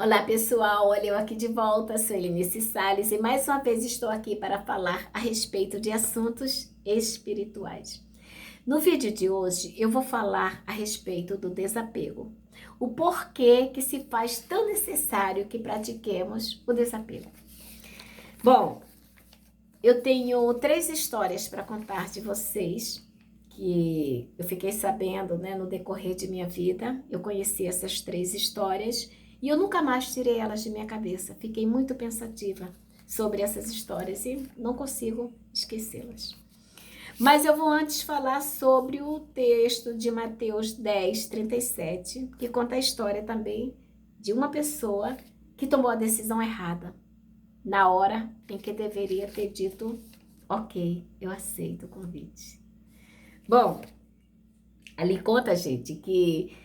Olá pessoal, olha eu aqui de volta, sou Helenice Salles e mais uma vez estou aqui para falar a respeito de assuntos espirituais. No vídeo de hoje eu vou falar a respeito do desapego, o porquê que se faz tão necessário que pratiquemos o desapego. Bom, eu tenho 3 histórias para contar de vocês que eu fiquei sabendo, né, no decorrer de minha vida. Eu conheci essas 3 histórias e eu nunca mais tirei elas de minha cabeça. Fiquei muito pensativa sobre essas histórias e não consigo esquecê-las. Mas eu vou antes falar sobre o texto de Mateus 10:37, que conta a história também de uma pessoa que tomou a decisão errada na hora em que deveria ter dito: ok, eu aceito o convite. Bom, ali conta, gente, que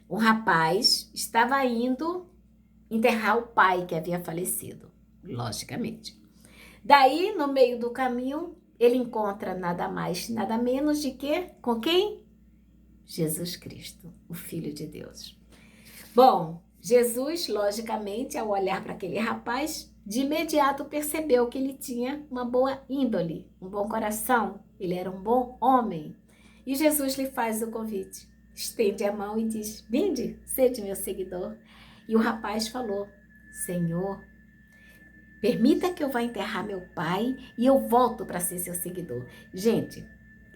um rapaz estava indo enterrar o pai que havia falecido, logicamente. Daí, no meio do caminho, ele encontra nada mais, nada menos de que com quem? Jesus Cristo, o Filho de Deus. Bom, Jesus, logicamente, ao olhar para aquele rapaz, de imediato percebeu que ele tinha uma boa índole, um bom coração, ele era um bom homem. E Jesus lhe faz o convite, estende a mão e diz: vinde, sede meu seguidor. E o rapaz falou: Senhor, permita que eu vá enterrar meu pai e eu volto para ser seu seguidor. Gente,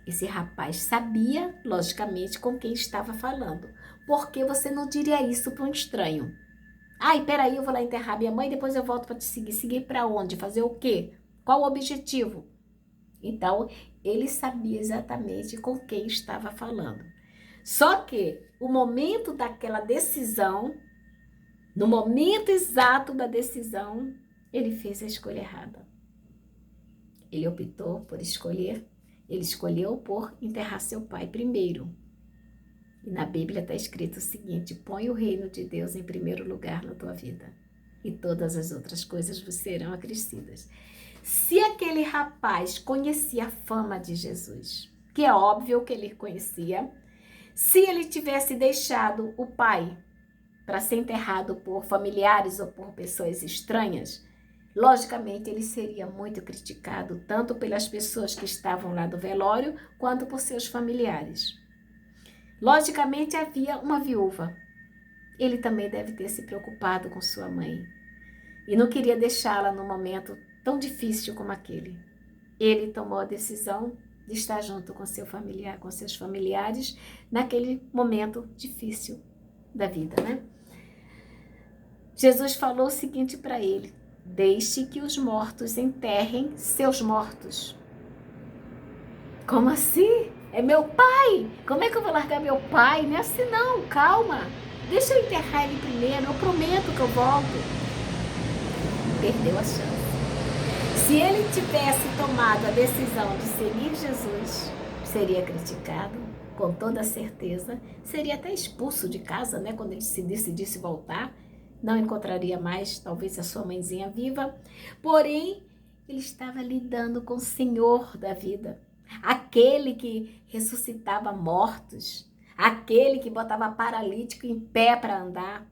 esse rapaz sabia, logicamente, com quem estava falando. Por que você não diria isso para um estranho? Ai, peraí, eu vou lá enterrar minha mãe e depois eu volto para te seguir. Seguir para onde? Fazer o quê? Qual o objetivo? Então, ele sabia exatamente com quem estava falando. Só que o momento daquela decisão, no momento exato da decisão, ele fez a escolha errada. Ele optou por escolher, ele escolheu por enterrar seu pai primeiro. E na Bíblia está escrito o seguinte: põe o reino de Deus em primeiro lugar na tua vida, e todas as outras coisas serão acrescidas. Se aquele rapaz conhecia a fama de Jesus, que é óbvio que ele conhecia, se ele tivesse deixado o pai para ser enterrado por familiares ou por pessoas estranhas, logicamente ele seria muito criticado, tanto pelas pessoas que estavam lá do velório, quanto por seus familiares. Logicamente havia uma viúva. Ele também deve ter se preocupado com sua mãe e não queria deixá-la num momento tão difícil como aquele. Ele tomou a decisão de estar junto com seu familiar, com seus familiares, naquele momento difícil da vida, né? Jesus falou o seguinte para ele: deixe que os mortos enterrem seus mortos. Como assim? É meu pai! Como é que eu vou largar meu pai? Não é assim não, calma. Deixa eu enterrar ele primeiro, eu prometo que eu volto. Perdeu a chance. Se ele tivesse tomado a decisão de seguir Jesus, seria criticado, com toda certeza. Seria até expulso de casa, né? Quando ele se decidisse voltar. Não encontraria mais, talvez, a sua mãezinha viva. Porém, ele estava lidando com o Senhor da vida. Aquele que ressuscitava mortos. Aquele que botava paralítico em pé para andar.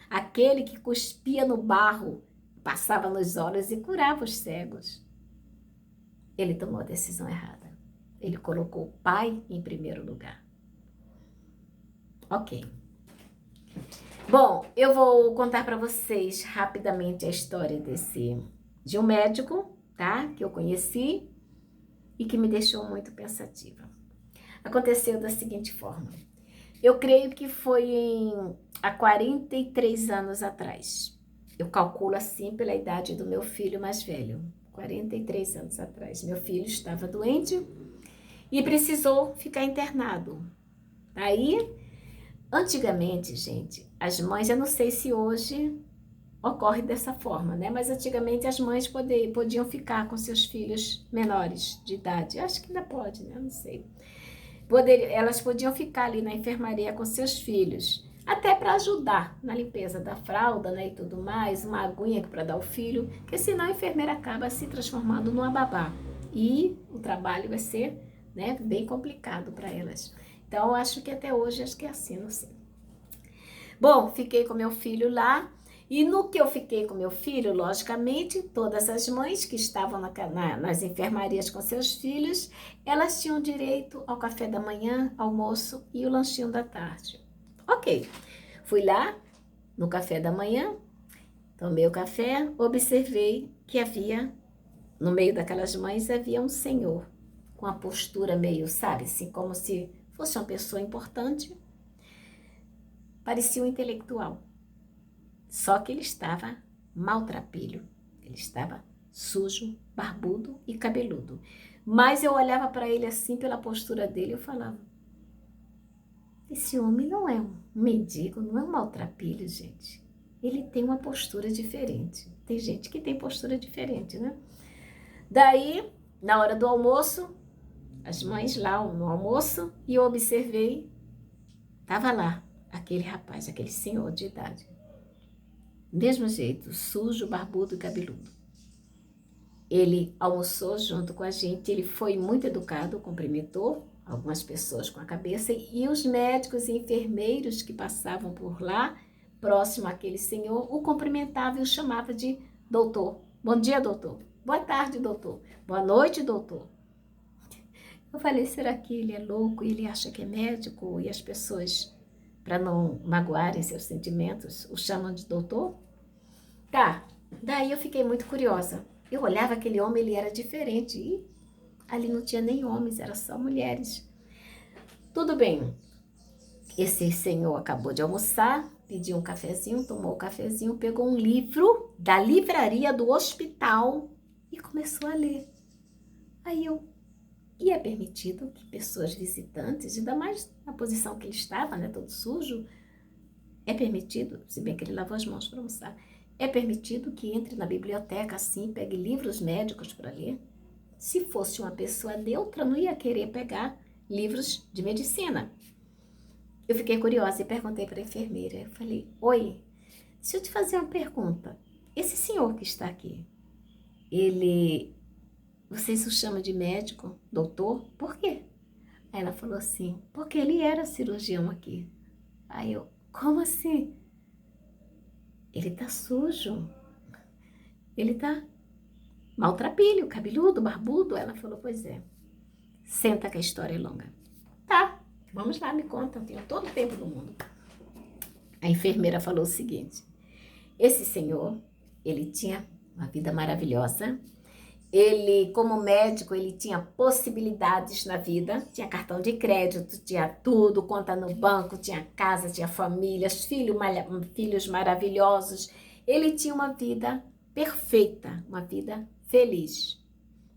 Aquele que cuspia no barro, passava nos olhos e curava os cegos. Ele tomou a decisão errada. Ele colocou o pai em primeiro lugar. Ok. Bom, eu vou contar para vocês rapidamente a história de um médico, tá? Que eu conheci e que me deixou muito pensativa. Aconteceu da seguinte forma. Eu creio que foi há 43 anos atrás. Eu calculo assim pela idade do meu filho mais velho. 43 anos atrás. Meu filho estava doente e precisou ficar internado. Aí, antigamente, gente, as mães, eu não sei se hoje ocorre dessa forma, né? Mas antigamente as mães podiam ficar com seus filhos menores de idade. Acho que ainda pode, né? Não sei. Elas podiam ficar ali na enfermaria com seus filhos, até para ajudar na limpeza da fralda, né, e tudo mais, uma aguinha para dar ao filho, porque senão a enfermeira acaba se transformando numa babá. E o trabalho vai ser, né, bem complicado para elas. Então, eu acho que até hoje, acho que é assim, não sei. Bom, fiquei com meu filho lá E no que eu fiquei com meu filho, logicamente, todas as mães que estavam nas enfermarias com seus filhos, elas tinham direito ao café da manhã, almoço e o lanchinho da tarde. Ok, fui lá no café da manhã, tomei o café, observei que havia, no meio daquelas mães, havia um senhor com a postura meio, sabe, assim, como se fosse uma pessoa importante, parecia um intelectual. Só que ele estava maltrapilho, ele estava sujo, barbudo e cabeludo. Mas eu olhava para ele assim, pela postura dele, eu falava, esse homem não é um mendigo, não é um maltrapilho, gente. Ele tem uma postura diferente. Tem gente que tem postura diferente, né? Daí, na hora do almoço, as mães lá no almoço, e eu observei, estava lá aquele rapaz, aquele senhor de idade. Mesmo jeito, sujo, barbudo e cabeludo. Ele almoçou junto com a gente, ele foi muito educado, cumprimentou algumas pessoas com a cabeça, e os médicos e enfermeiros que passavam por lá, próximo àquele senhor, o cumprimentavam e o chamavam de doutor. Bom dia, doutor. Boa tarde, doutor. Boa noite, doutor. Eu falei, será que ele é louco e ele acha que é médico e as pessoas, para não magoarem seus sentimentos, o chamam de doutor? Tá, daí eu fiquei muito curiosa. Eu olhava aquele homem, ele era diferente e ali não tinha nem homens, era só mulheres. Tudo bem, esse senhor acabou de almoçar, pediu um cafezinho, tomou o cafezinho, pegou um livro da livraria do hospital e começou a ler. Aí e é permitido que pessoas visitantes, ainda mais na posição que ele estava, né, todo sujo, é permitido, se bem que ele lavou as mãos para almoçar, é permitido que entre na biblioteca assim, pegue livros médicos para ler? Se fosse uma pessoa neutra, não ia querer pegar livros de medicina. Eu fiquei curiosa e perguntei para a enfermeira. Eu falei, oi, deixa eu te fazer uma pergunta. Esse senhor que está aqui, vocês o chamam de médico, doutor? Por quê? Aí ela falou assim, porque ele era cirurgião aqui. Aí eu, como assim? Ele tá sujo. Ele tá maltrapilho, cabeludo, barbudo. Ela falou, pois é. Senta que a história é longa. Tá, vamos lá, me conta. Eu tenho todo o tempo do mundo. A enfermeira falou o seguinte. Esse senhor, ele tinha uma vida maravilhosa. Ele, como médico, ele tinha possibilidades na vida. Tinha cartão de crédito, tinha tudo, conta no banco, tinha casa, tinha família, filhos maravilhosos. Ele tinha uma vida perfeita, uma vida feliz.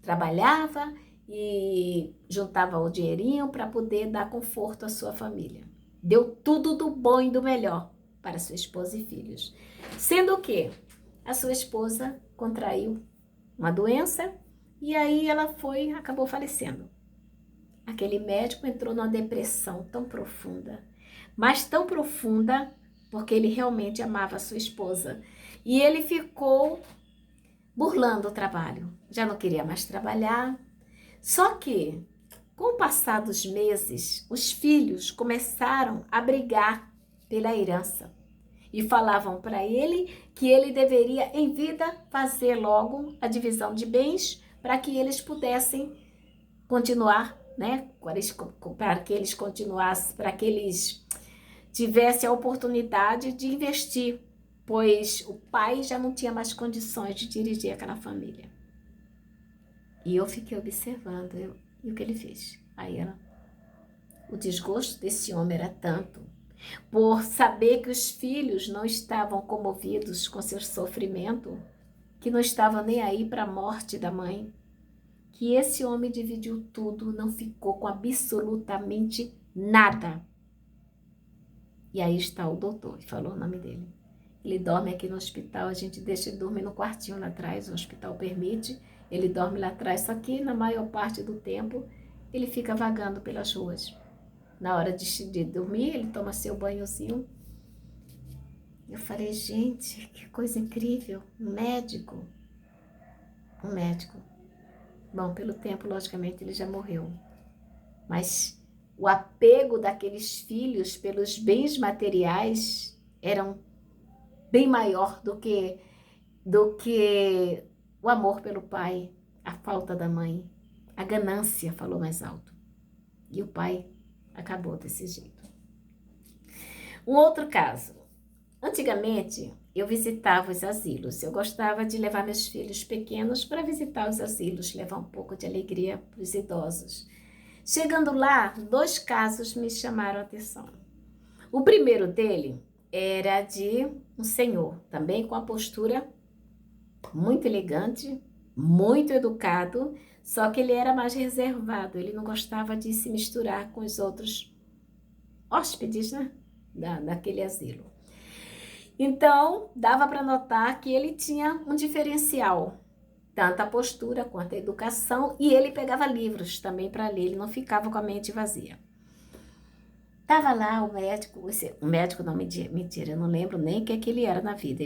Trabalhava e juntava o dinheirinho para poder dar conforto à sua família. Deu tudo do bom e do melhor para sua esposa e filhos. Sendo que a sua esposa contraiu uma doença e aí ela acabou falecendo. Aquele médico entrou numa depressão tão profunda, mas tão profunda porque ele realmente amava a sua esposa. E ele ficou burlando o trabalho, já não queria mais trabalhar. Só que, com o passar dos meses, os filhos começaram a brigar pela herança e falavam para ele que ele deveria, em vida, fazer logo a divisão de bens para que eles pudessem continuar, né? Para que eles continuassem, para que eles tivessem a oportunidade de investir, pois o pai já não tinha mais condições de dirigir aquela família. E eu fiquei observando, e o que ele fez? O desgosto desse homem era tanto, por saber que os filhos não estavam comovidos com seu sofrimento, que não estavam nem aí para a morte da mãe, que esse homem dividiu tudo, não ficou com absolutamente nada. E aí está o doutor, e falou o nome dele. Ele dorme aqui no hospital, a gente deixa ele dormir no quartinho lá atrás, o hospital permite, ele dorme lá atrás, só que na maior parte do tempo ele fica vagando pelas ruas. Na hora de dormir, ele toma seu banhozinho. Eu falei, gente, que coisa incrível, um médico. Bom, pelo tempo, logicamente, ele já morreu. Mas o apego daqueles filhos pelos bens materiais eram bem maior do que o amor pelo pai, a falta da mãe, a ganância falou mais alto. E o pai acabou desse jeito. Um outro caso. Antigamente, eu visitava os asilos. Eu gostava de levar meus filhos pequenos para visitar os asilos, levar um pouco de alegria para os idosos. Chegando lá, 2 casos me chamaram a atenção. O primeiro dele era de um senhor, também com a postura muito elegante, muito educado, só que ele era mais reservado, ele não gostava de se misturar com os outros hóspedes, né, daquele asilo. Então, dava para notar que ele tinha um diferencial, tanto a postura quanto a educação, e ele pegava livros também para ler, ele não ficava com a mente vazia. Tava lá o médico não, mentira, eu não lembro nem o que ele era na vida,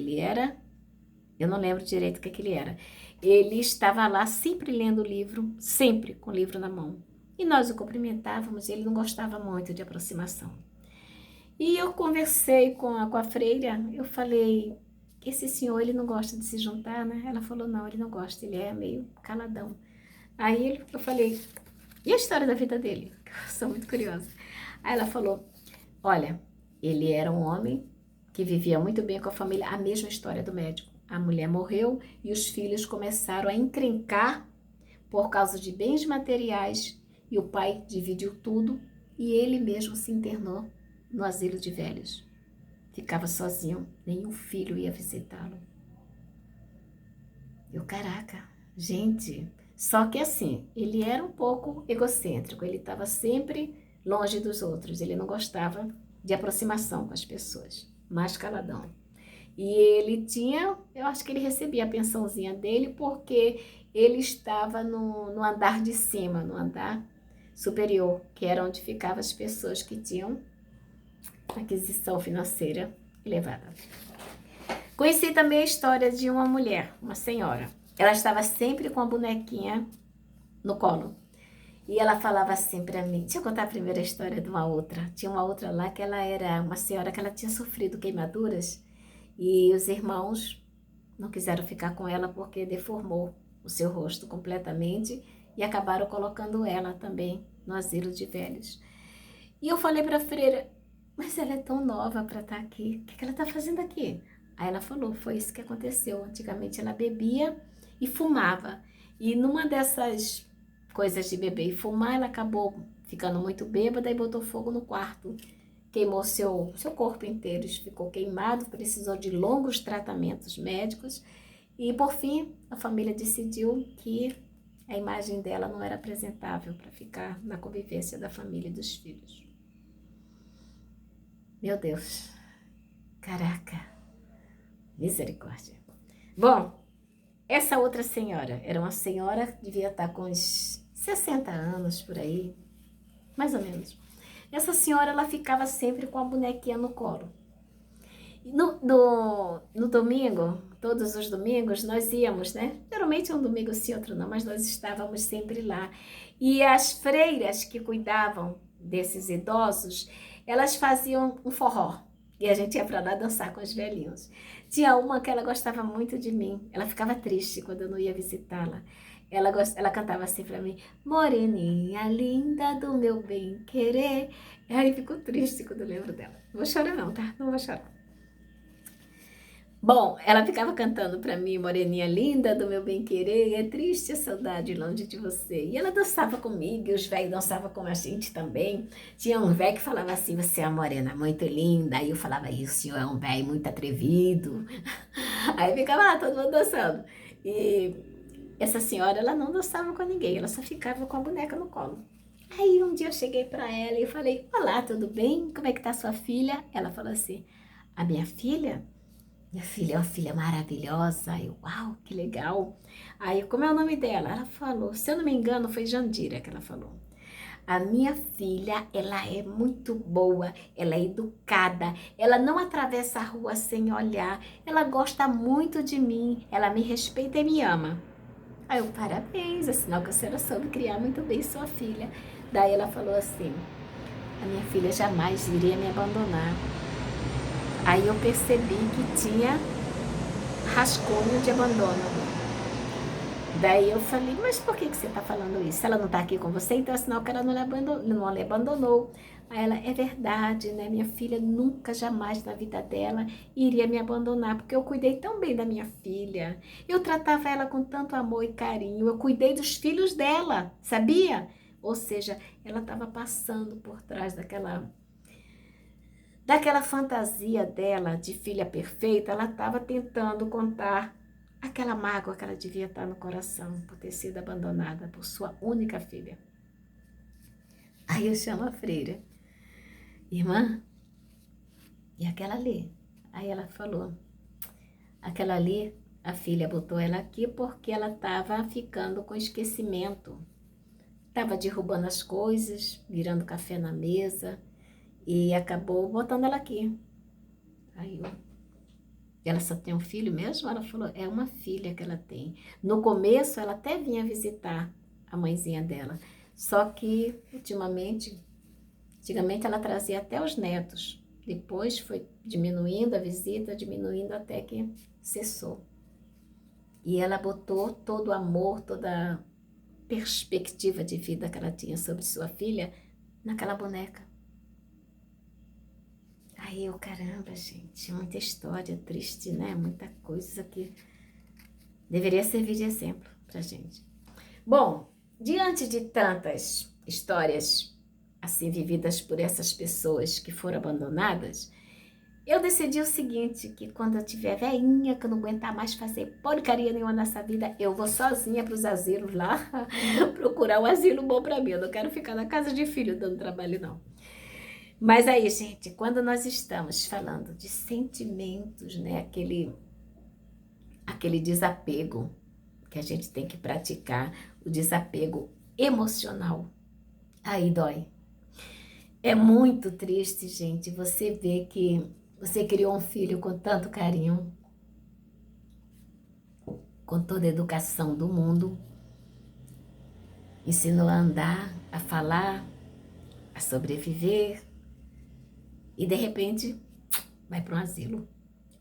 eu não lembro direito o que ele era. Ele estava lá sempre lendo o livro, sempre com o livro na mão. E nós o cumprimentávamos, ele não gostava muito de aproximação. E eu conversei com a freira, eu falei, esse senhor, ele não gosta de se juntar, né? Ela falou, não, ele não gosta, ele é meio caladão. Aí eu falei, e a história da vida dele? Eu sou muito curiosa. Aí ela falou, olha, ele era um homem que vivia muito bem com a família, a mesma história do médico. A mulher morreu e os filhos começaram a encrencar por causa de bens materiais e o pai dividiu tudo e ele mesmo se internou no asilo de velhos. Ficava sozinho, nenhum filho ia visitá-lo. Caraca, gente, só que assim, ele era um pouco egocêntrico, ele estava sempre longe dos outros, ele não gostava de aproximação com as pessoas, mais caladão. E ele tinha, eu acho que ele recebia a pensãozinha dele porque ele estava no andar de cima, no andar superior, que era onde ficavam as pessoas que tinham aquisição financeira elevada. Conheci também a história de uma mulher, uma senhora. Ela estava sempre com a bonequinha no colo. E ela falava assim para mim, deixa eu contar a primeira história de uma outra. Tinha uma outra lá que ela era uma senhora que ela tinha sofrido queimaduras e os irmãos não quiseram ficar com ela porque deformou o seu rosto completamente e acabaram colocando ela também no asilo de velhos. E eu falei para a freira, mas ela é tão nova para estar aqui, o que ela está fazendo aqui? Aí ela falou, foi isso que aconteceu. Antigamente ela bebia e fumava. E numa dessas coisas de beber e fumar, ela acabou ficando muito bêbada e botou fogo no quarto. Queimou seu corpo inteiro, ficou queimado, precisou de longos tratamentos médicos. E por fim, a família decidiu que a imagem dela não era apresentável para ficar na convivência da família e dos filhos. Meu Deus, caraca. Misericórdia. Bom, essa outra senhora, era uma senhora, devia estar com uns 60 anos por aí, mais ou menos. Essa senhora, ela ficava sempre com a bonequinha no colo. No domingo, todos os domingos, nós íamos, né? Geralmente um domingo sim, outro não, mas nós estávamos sempre lá. E as freiras que cuidavam desses idosos, elas faziam um forró. E a gente ia para lá dançar com os velhinhos. Tinha uma que ela gostava muito de mim. Ela ficava triste quando eu não ia visitá-la. Ela cantava assim para mim, moreninha linda do meu bem-querer. Aí ficou triste quando eu lembro dela. Não vou chorar não, tá? Não vou chorar. Bom, ela ficava cantando para mim, moreninha linda do meu bem-querer, é triste a saudade longe de você. E ela dançava comigo, e os velhos dançavam com a gente também. Tinha um velho que falava assim, você é uma morena muito linda. Aí eu falava, o senhor é um velho muito atrevido. Aí ficava lá todo mundo dançando. E essa senhora, ela não dançava com ninguém, ela só ficava com a boneca no colo. Aí um dia eu cheguei para ela e falei, olá, tudo bem? Como é que tá sua filha? Ela falou assim, a minha filha? Minha filha é uma filha maravilhosa. Eu, uau, que legal. Aí, como é o nome dela? Ela falou, se eu não me engano, foi Jandira que ela falou. A minha filha, ela é muito boa, ela é educada, ela não atravessa a rua sem olhar, ela gosta muito de mim, ela me respeita e me ama. Aí eu, parabéns, é sinal que a senhora soube criar muito bem sua filha. Daí ela falou assim, a minha filha jamais iria me abandonar. Aí eu percebi que tinha rascunho de abandono. Daí eu falei, mas por que você está falando isso? Se ela não está aqui com você, então é sinal que ela não lhe abandonou. Aí ela, é verdade, né? Minha filha nunca, jamais na vida dela iria me abandonar, porque eu cuidei tão bem da minha filha. Eu tratava ela com tanto amor e carinho, eu cuidei dos filhos dela, sabia? Ou seja, ela estava passando por trás daquela fantasia dela de filha perfeita, ela estava tentando contar aquela mágoa que ela devia estar no coração por ter sido abandonada por sua única filha. Aí eu chamo a freira, irmã, e aquela ali? Aí ela falou, aquela ali, a filha botou ela aqui porque ela estava ficando com esquecimento. Estava derrubando as coisas, virando café na mesa e acabou botando ela aqui. Aí ela só tem um filho mesmo? Ela falou, é uma filha que ela tem. No começo, ela até vinha visitar a mãezinha dela. Só que, antigamente ela trazia até os netos. Depois foi diminuindo a visita, diminuindo até que cessou. E ela botou todo o amor, toda a perspectiva de vida que ela tinha sobre sua filha naquela boneca. Aí eu, caramba, gente, muita história triste, né? Muita coisa que deveria servir de exemplo pra gente. Bom, diante de tantas histórias assim vividas por essas pessoas que foram abandonadas, eu decidi o seguinte, que quando eu tiver velhinha, que eu não aguentar mais fazer porcaria nenhuma nessa vida, eu vou sozinha para os asilos lá procurar um asilo bom para mim. Eu não quero ficar na casa de filho dando trabalho, não. Mas aí, gente, quando nós estamos falando de sentimentos, né, aquele desapego que a gente tem que praticar, o desapego emocional, aí dói. É muito triste, gente, você ver que você criou um filho com tanto carinho, com toda a educação do mundo, ensinou a andar, a falar, a sobreviver, e de repente vai para um asilo.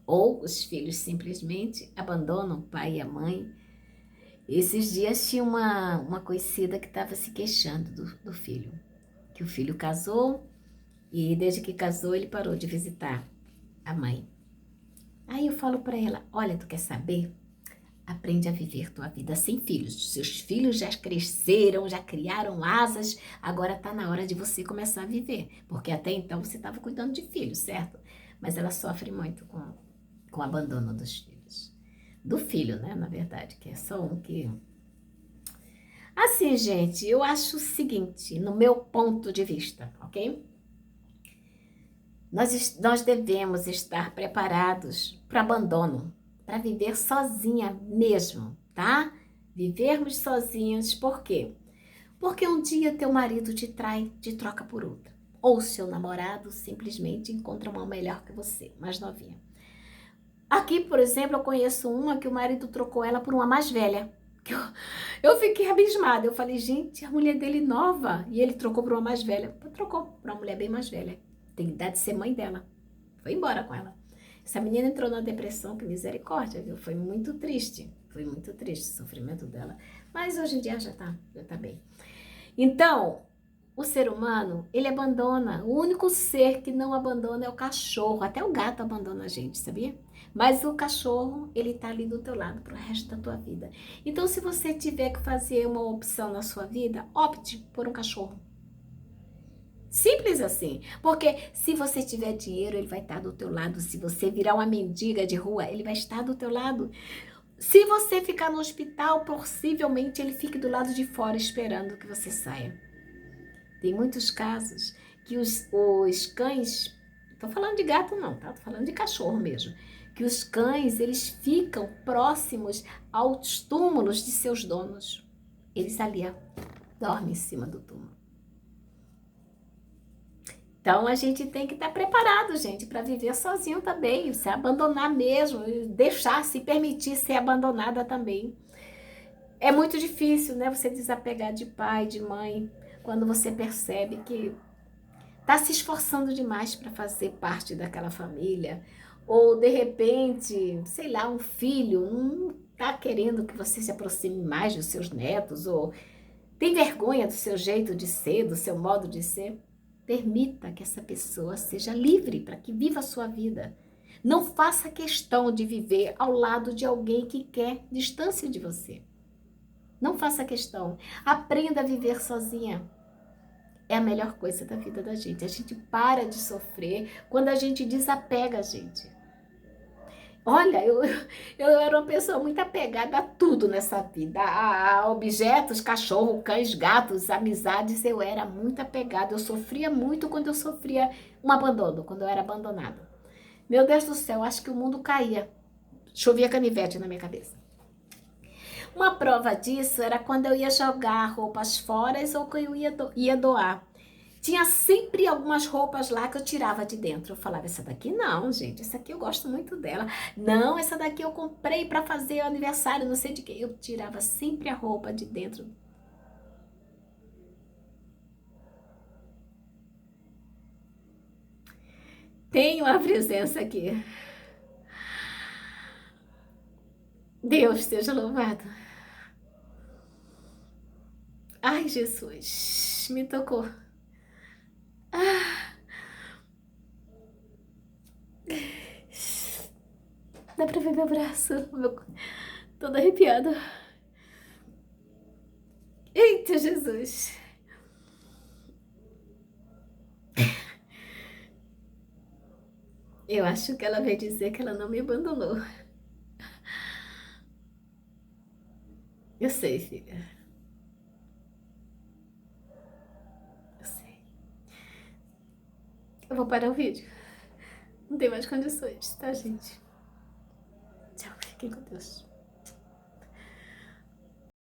Ou os filhos simplesmente abandonam o pai e a mãe. Esses dias tinha uma conhecida que estava se queixando do filho. Que o filho casou e desde que casou ele parou de visitar a mãe. Aí eu falo para ela, olha, tu quer saber? Aprende a viver tua vida sem filhos. Seus filhos já cresceram, já criaram asas, agora tá na hora de você começar a viver. Porque até então você estava cuidando de filhos, certo? Mas ela sofre muito com o abandono dos filhos. Do filho, né, na verdade, que é só um que... Assim, gente, eu acho o seguinte, no meu ponto de vista, ok? Nós devemos estar preparados para abandono, para viver sozinha mesmo, tá? Vivermos sozinhos, por quê? Porque um dia teu marido te trai, te troca por outra. Ou seu namorado simplesmente encontra uma melhor que você, mais novinha. Aqui, por exemplo, eu conheço uma que o marido trocou ela por uma mais velha. Eu fiquei abismada. Eu falei, gente, a mulher dele nova. E ele trocou por uma mais velha. Trocou por uma mulher bem mais velha. Tem idade de ser mãe dela. Foi embora com ela. Essa menina entrou na depressão, que misericórdia, viu? Foi muito triste. Foi muito triste o sofrimento dela. Mas hoje em dia já tá bem. Então, o ser humano, ele abandona. O único ser que não abandona é o cachorro. Até o gato abandona a gente, sabia? Mas o cachorro, ele tá ali do teu lado pro resto da tua vida. Então, se você tiver que fazer uma opção na sua vida, opte por um cachorro. Simples assim. Porque se você tiver dinheiro, ele vai estar do teu lado. Se você virar uma mendiga de rua, ele vai estar do teu lado. Se você ficar no hospital, possivelmente ele fique do lado de fora esperando que você saia. Tem muitos casos que os cães, tô falando de gato não, tá? Tô falando de cachorro mesmo, que os cães, eles ficam próximos aos túmulos de seus donos. Eles ali, ó, dormem em cima do túmulo. Então a gente tem que estar preparado, gente, para viver sozinho também, se abandonar mesmo, deixar, se permitir ser abandonada também. É muito difícil, né, você desapegar de pai, de mãe, quando você percebe que Está se esforçando demais para fazer parte daquela família, ou de repente, sei lá, um filho não está querendo que você se aproxime mais dos seus netos, ou tem vergonha do seu jeito de ser, do seu modo de ser. Permita que essa pessoa seja livre para que viva a sua vida. Não faça questão de viver ao lado de alguém que quer distância de você. Não faça questão. Aprenda a viver sozinha. É a melhor coisa da vida da gente. A gente para de sofrer quando a gente desapega a gente. Olha, eu era uma pessoa muito apegada a tudo nessa vida. A objetos, cachorro, cães, gatos, amizades. Eu era muito apegada. Eu sofria muito quando eu sofria um abandono, quando eu era abandonada. Meu Deus do céu, acho que o mundo caía. Chovia canivete na minha cabeça. Uma prova disso era quando eu ia jogar roupas fora ou que eu ia doar. Tinha sempre algumas roupas lá que eu tirava de dentro. Eu falava, essa daqui não, gente, essa aqui eu gosto muito dela. Não, essa daqui eu comprei para fazer o aniversário, não sei de quê. Eu tirava sempre a roupa de dentro. Tem uma presença aqui. Deus seja louvado. Ai, Jesus, me tocou. Ah, dá pra ver meu braço, todo arrepiado. Eita, Jesus. Eu acho que ela veio dizer que ela não me abandonou. Eu sei, filha. Eu sei. Eu vou parar o vídeo. Não tem mais condições, tá, gente? Tchau, fiquem com Deus.